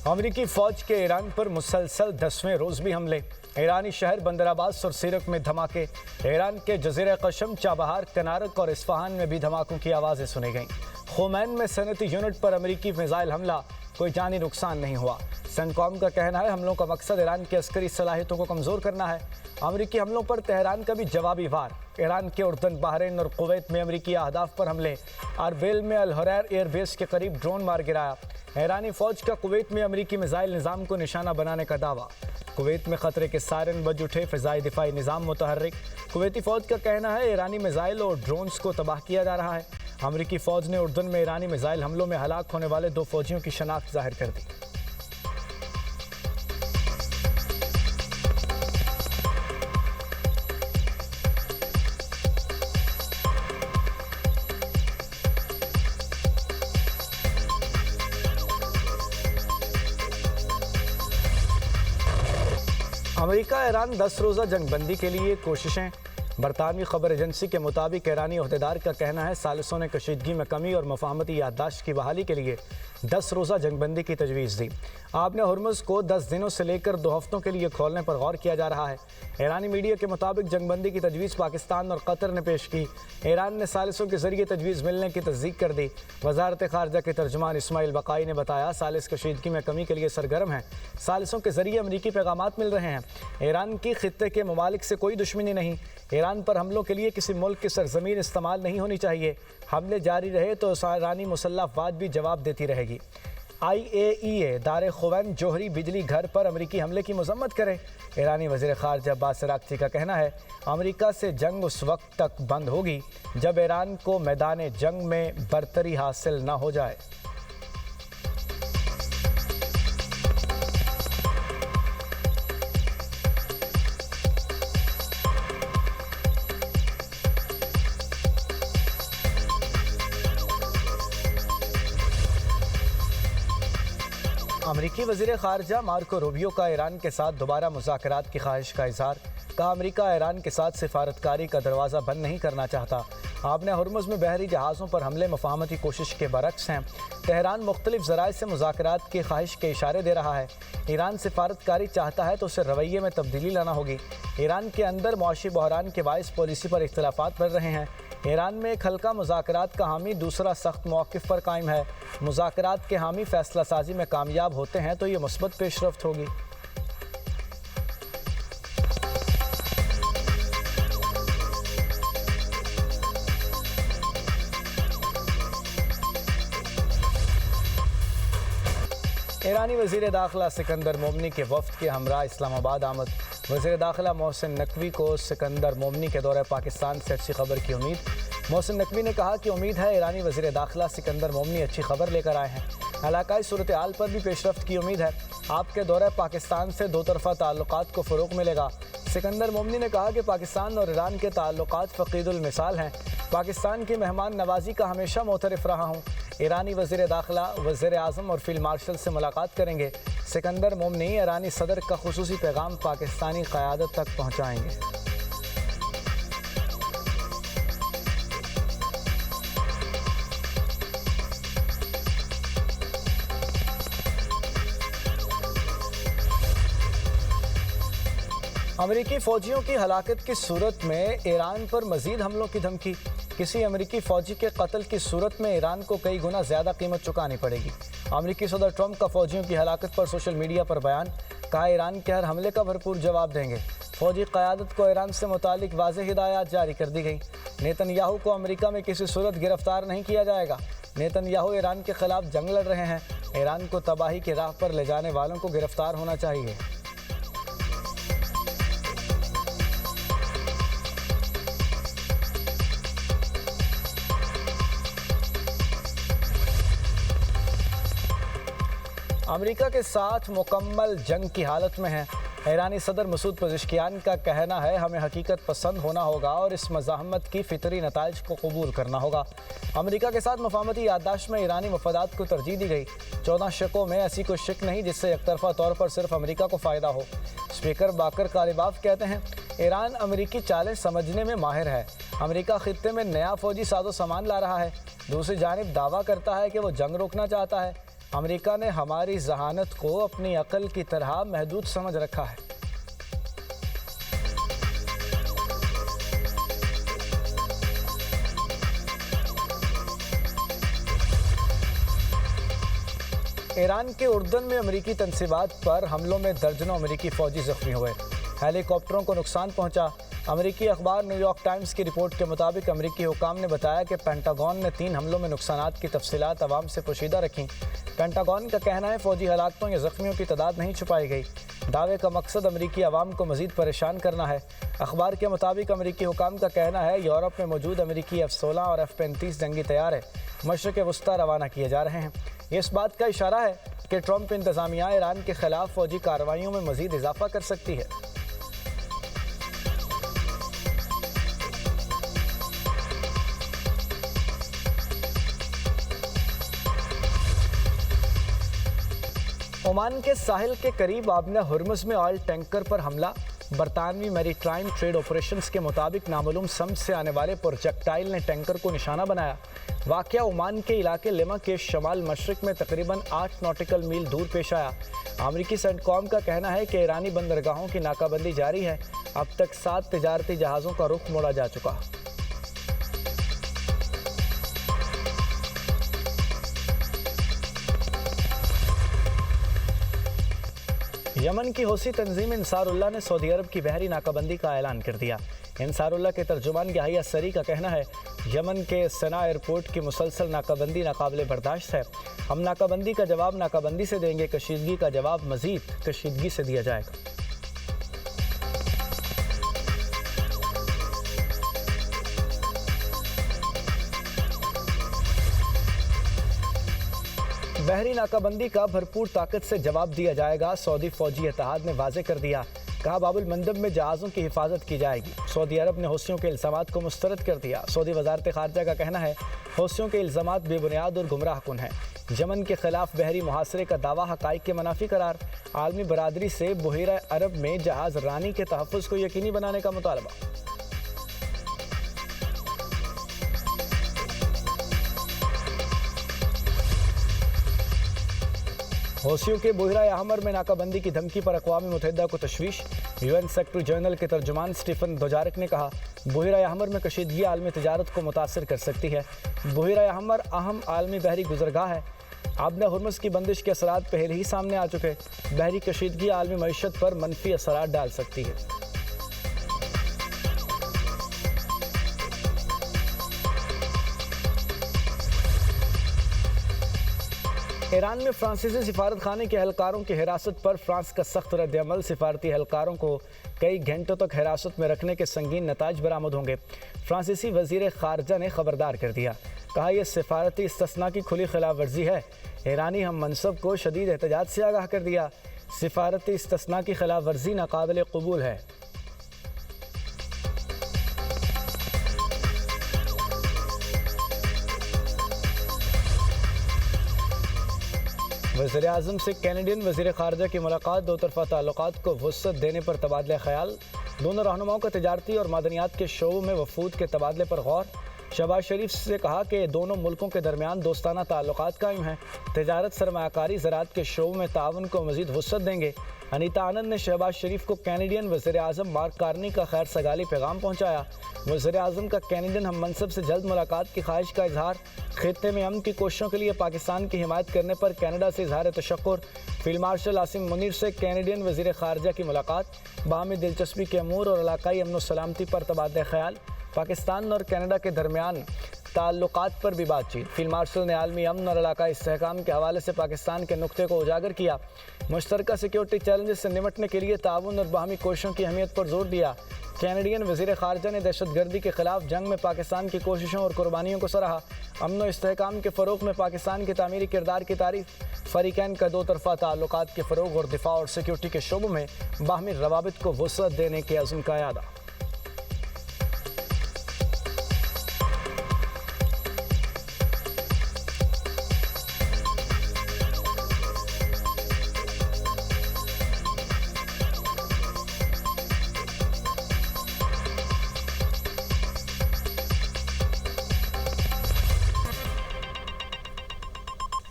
अमेरिकी फौज के ईरान पर मुसलसल 10वें रोज भी हमले। ईरानी शहर बंदर अब्बास और सीरक में धमाके। ईरान के जजीरे कशम, चाबहार, कनारक और इस्फहान में भी धमाकों की आवाज़ें सुनी गईं। खुमैन में सनती यूनिट पर अमेरिकी मिसाइल हमला, कोई जानी नुकसान नहीं हुआ। सेंटकॉम का कहना है हमलों का मकसद ईरान की अस्करी सलाहियतों को कमज़ोर करना है। अमेरिकी हमलों पर तेहरान का भी जवाबी वार। ईरान के उर्दन, बहरीन और कुवैत में अमेरिकी अहदाफ पर हमले। अरबिल में अल हुरैर एयरबेस के करीब ड्रोन मार गिराया। ईरानी फौज का कुवैत में अमेरिकी मिसाइल निज़ाम को निशाना बनाने का दावा। कुवैत में खतरे के सायरन बज उठे, फ़िज़ाई दिफाई निज़ाम मुतहर्रिक। कुवैती फ़ौज का कहना है ईरानी मिसाइल और ड्रोन्स को तबाह किया जा रहा है। अमेरिकी फ़ौज ने उर्दन में ईरानी मिसाइल हमलों में हलाक होने वाले 2 फ़ौजियों की शनाख्त जाहिर कर दी। अमेरिका ईरान 10 रोज़ा जंगबंदी के लिए कोशिशें। बरतानवी खबर एजेंसी के मुताबिक ईरानी अहदेदार का कहना है सालिसों ने कशीदगी में कमी और मफाहमती याददाश्त की बहाली के लिए 10 रोज़ा जंगबंदी की तजवीज़ दी। आपने हुर्मुज़ को 10 दिनों से लेकर 2 हफ्तों के लिए खोलने पर गौर किया जा रहा है। ईरानी मीडिया के मुताबिक जंगबंदी की तजवीज़ पाकिस्तान और कतर ने पेश की। ईरान ने सालिसों के जरिए तजवीज़ मिलने की तस्दीक कर दी। वज़ारत ख़ारजा के तर्जुमान इस्माइल बकाई ने बताया सालिस कशीदगी में कमी के लिए सरगर्म हैं। सालिसों के जरिए अमरीकी पैगामात मिल रहे हैं। ईरान की खित्ते के ममालिक से कोई दुश्मनी नहीं। ईरान पर हमलों के लिए किसी मुल्क की सरजमीन इस्तेमाल नहीं होनी चाहिए। हमले जारी रहे तो ईरानी मुसल्लह अफ़वाज भी जवाब देती रहेगी। IAEA दारे खुवैन जोहरी बिजली घर पर अमेरिकी हमले की मजम्मत करे। ईरानी वज़ीर ख़ारजा अब्बास अराग़ची का कहना है अमेरिका से जंग उस वक्त तक बंद होगी जब ईरान को मैदान जंग में बरतरी हासिल न हो जाए। अमेरिकी वज़ीर ख़ारजा मार्को रूबियो का ईरान के साथ दोबारा मुज़ाकरात की ख्वाहिश का इज़हार। कहा अमेरिका ईरान के साथ सिफारतकारी का दरवाज़ा बंद नहीं करना चाहता। आपने हुर्मुज़ में बहरी जहाज़ों पर हमले मफाहमती कोशिश के बरक्स हैं। तेहरान मुख्तलिफ ज़राए से मुज़ाकरात की ख्वाहिश के इशारे दे रहा है। ईरान सिफारतकारी चाहता है तो उसे रवैये में तब्दीली लाना होगी। ईरान के अंदर मौशी बहरान के बाइस पॉलिसी पर इख्तलाफात बढ़ रहे हैं। ईरान में एक हल्का मुज़ाकरात का हामी, दूसरा सख्त मौक़िफ़ पर कायम है। मुज़ाकरात के हामी फ़ैसला साजी में कामयाब होते हैं तो ये मुस्बत पेशरफ्त होगी। ईरानी वज़ीर दाखिला सिकंदर मोमनी के वफ़द के हमरा इस्लामाबाद आमद। वज़ीर दाखिला मोहसिन नकवी को सिकंदर मोमनी के दौरे पाकिस्तान से अच्छी खबर की उम्मीद। मोहसिन नकवी ने कहा कि उम्मीद है ईरानी वज़ीर दाखिला सिकंदर मोमनी अच्छी खबर लेकर आए हैं। इलाकाई सूरत हाल पर भी पेशरफ्त की उम्मीद है। आपके दौरे पाकिस्तान से दो तरफ़ा ताल्लुकात को फ़रोग़ मिलेगा। सिकंदर मोमनी ने कहा कि पाकिस्तान और ईरान के ताल्लुकात फ़क़ीदुल मिसाल हैं। पाकिस्तान की मेहमान नवाजी का हमेशा मोतरफ़ रहा हूँ। ईरानी वज़ीर दाखिला वज़ीर आज़म और फ़ील्ड मार्शल से मुलाकात करेंगे। सिकंदर मोमनी ईरानी सदर का ख़ुसूसी पैगाम पाकिस्तानी क़यादत तक पहुँचाएँगे। अमेरिकी फ़ौजियों की हलाकत की सूरत में ईरान पर मज़ीद हमलों की धमकी। किसी अमेरिकी फ़ौजी के कत्ल की सूरत में ईरान को कई गुना ज़्यादा कीमत चुकानी पड़ेगी। अमेरिकी सदर ट्रंप का फ़ौजियों की हलाकत पर सोशल मीडिया पर बयान। कहा ईरान के हर हमले का भरपूर जवाब देंगे। फ़ौजी क़यादत को ईरान से मुतालिक वाज़ेह हिदायत जारी कर दी गई। नेतन्याहू को अमेरिका में किसी सूरत गिरफ्तार नहीं किया जाएगा। नेतन्याहू ईरान के ख़िलाफ़ जंग लड़ रहे हैं। ईरान को तबाही की राह पर ले जाने वालों को गिरफ्तार होना चाहिए। अमेरिका के साथ मुकम्मल जंग की हालत में है। ईरानी सदर मसूद पज़ेश्कियान का कहना है हमें हकीकत पसंद होना होगा और इस मज़ाहमत की फ़ितरी नताइज को कबूल करना होगा। अमेरिका के साथ मफाहमती याददाश्त में ईरानी मफादात को तरजीह दी गई। 14 शिकों में ऐसी कोई शिक नहीं जिससे एकतरफ़ा तौर पर सिर्फ अमेरिका को फ़ायदा हो। स्पीकर बाकर कालिबाफ कहते हैं ईरान अमेरिकी चालें समझने में माहिर है। अमेरिका खित्ते में नया फ़ौजी साजो सामान ला रहा है। दूसरी जानिब दावा करता है कि वो जंग रोकना चाहता है। अमेरिका ने हमारी जहानत को अपनी अकल की तरह महदूद समझ रखा है। ईरान के उर्दन में अमेरिकी तंसीबात पर हमलों में दर्जनों अमेरिकी फौजी जख्मी हुए, हेलीकॉप्टरों को नुकसान पहुंचा। अमेरिकी अखबार न्यूयॉर्क टाइम्स की रिपोर्ट के मुताबिक अमेरिकी हुकाम ने बताया कि पेंटागन ने 3 हमलों में नुकसानात की तफसीलात अवाम से पोशीदा रखी। पेंटागन का कहना है फौजी हलाकतों या जख्मियों की तादाद नहीं छुपाई गई। दावे का मकसद अमेरिकी अवाम को मजीद परेशान करना है। अखबार के मुताबिक अमेरिकी हुकाम का कहना है यूरोप में मौजूद अमेरिकी F-16 और F-35 जंगी तैयार है मशरक़ वस्ता रवाना किए जा रहे हैं। ये इस बात का इशारा है कि ट्रंप इंतज़ामिया ईरान के खिलाफ फौजी कार्रवाइयों में मजीद इजाफा कर सकती है। ओमान के साहिल के करीब आबना हुर्मुज़ में ऑयल टैंकर पर हमला। बरतानवी मैरीटाइम ट्रेड ऑपरेशंस के मुताबिक नामालूम सम से आने वाले प्रोजेक्टाइल ने टैंकर को निशाना बनाया। वाक़या ओमान के इलाके लिमा के शमाल मशरक़ में तकरीबन 8 नॉटिकल मील दूर पेश आया। अमरीकी सेंटकॉम का कहना है कि ईरानी बंदरगाहों की नाकाबंदी जारी है। अब तक 7 तिजारती जहाज़ों का रुख मोड़ा जा चुका। यमन की हौसी तंजीम इंसारुल्लाह ने सऊदी अरब की बहरी नाकाबंदी का ऐलान कर दिया। इंसारुल्लाह के तर्जुमान याहिया सरी का कहना है यमन के सना एयरपोर्ट की मुसलसल नाकाबंदी नाकाबिले बर्दाश्त है। हम नाकाबंदी का जवाब नाकाबंदी से देंगे, कशीदगी का जवाब मजीद कशीदगी से दिया जाएगा। बहरी नाकाबंदी का भरपूर ताकत से जवाब दिया जाएगा, सऊदी फौजी इत्तेहाद ने वाज़े कर दिया। कहा बाबुल मंदब में जहाज़ों की हिफाजत की जाएगी। सऊदी अरब ने हौसियों के इल्ज़ामात को मुस्तरद कर दिया। सऊदी वज़ारत ख़ारजा का कहना है हौसियों के इल्ज़ामात बेबुनियाद और गुमराह कुन हैं। यमन के खिलाफ बहरी मुहासरे का दावा हक़ाइक़ के मनाफी करार। आलमी बरादरी से बहरा अरब में जहाज़ रानी के तहफ़्फ़ुज़ को यकीनी बनाने का मुतालबा। हौसियों के बहरा अहमर में नाकाबंदी की धमकी पर अक़वाम मुत्तहिदा को तशवीश। UN सेक्रेटरी जनरल के तर्जुमान स्टीफन दुजारिक ने कहा बहरा अहमर में कशीदगी आलमी तिजारत को मुतासर कर सकती है। बहरा अहमर अहम आलमी बहरी गुजरगाह है। आबना हुर्मुज़ की बंदिश के असरात पहले ही सामने आ चुके। बहरी कशीदगी आलमी मईशत पर मनफी असरात डाल सकती है। ईरान में फ्रांसीसी सिफारत खाने के एहलकारों की हिरासत पर फ्रांस का सख्त रद्द-ए-अमल। सिफारती एहलकारों को कई घंटों तक हिरासत में रखने के संगीन नताज बरामद होंगे। फ्रांसीसी वजीर खारजा ने खबरदार कर दिया। कहा यह सिफारती इस्तिस्ना की खुली खिलाफ वर्जी है। ईरानी हम मनसब को शदीद एहतजाज से आगाह कर दिया। सिफारती इस्तिस्ना की खिलाफ वर्जी नाकाबिल कबूल है। वज़ीर-ए-आज़म से कैनेडियन वज़ीर ख़ारजा की मुलाकात। दो तरफ़ा ताल्लुक़ात को वुसअत देने पर तबादला ख़याल। दोनों रहनुमाओं का तिजारती और मादनियात के शोबों में वफूद के तबादले पर गौर। शहबाज शरीफ से कहा कि दोनों मुल्कों के दरमियान दोस्ताना ताल्लुक़ात कायम हैं। तिजारत, सरमायाकारी, ज़राअत के शोबों में ताउन को मज़ीद वुसअत देंगे। अनीता आनंद ने शहबाज शरीफ को कैनेडियन वज़ीर-ए-आज़म मार्क कार्नी का खैर सगाली पैगाम पहुँचाया। वज़ीर-ए-आज़म का कैनेडियन हम मनसब से जल्द मुलाकात की ख्वाहिश का इजहार। खित्ते में अमन की कोशिशों के लिए पाकिस्तान की हिमायत करने पर कनाडा से इजहार तशक्कुर। फील्ड मार्शल आसिम मुनीर से कैनेडियन वज़ीर ख़ारजा की मुलाकात। बाहमी दिलचस्पी के अमूर और इलाकाई अमन सलामती पर तबादला ख्याल। पाकिस्तान और कनाडा के दरमियान ताल्लुकात पर भी बातचीत। फील्ड मार्शल ने आलमी अमन और इलाकाई इस्तेहकाम के हवाले से पाकिस्तान के नुक्ते को उजागर किया। मुश्तरका सिक्योरिटी चैलेंजेस से निपटने के लिए ताउन और बाहमी कोशिशों की अहमियत पर जोर दिया। कैनेडियन वज़ीर ख़ारजा ने दहशतगर्दी के खिलाफ जंग में पाकिस्तान की कोशिशों और कुर्बानियों को सराहा। अमन और इस्तेहकाम के फ़रोग़ में पाकिस्तान के तामीरी किरदार की तारीफ़। फ़रीक़ैन का दो तरफ़ा ताल्लुकात के फ़रोग़ और दिफ़ा और सिक्योरिटी के शोबों में बाहमी रवाबित को वुसअत देने के अज़्म का इरादा।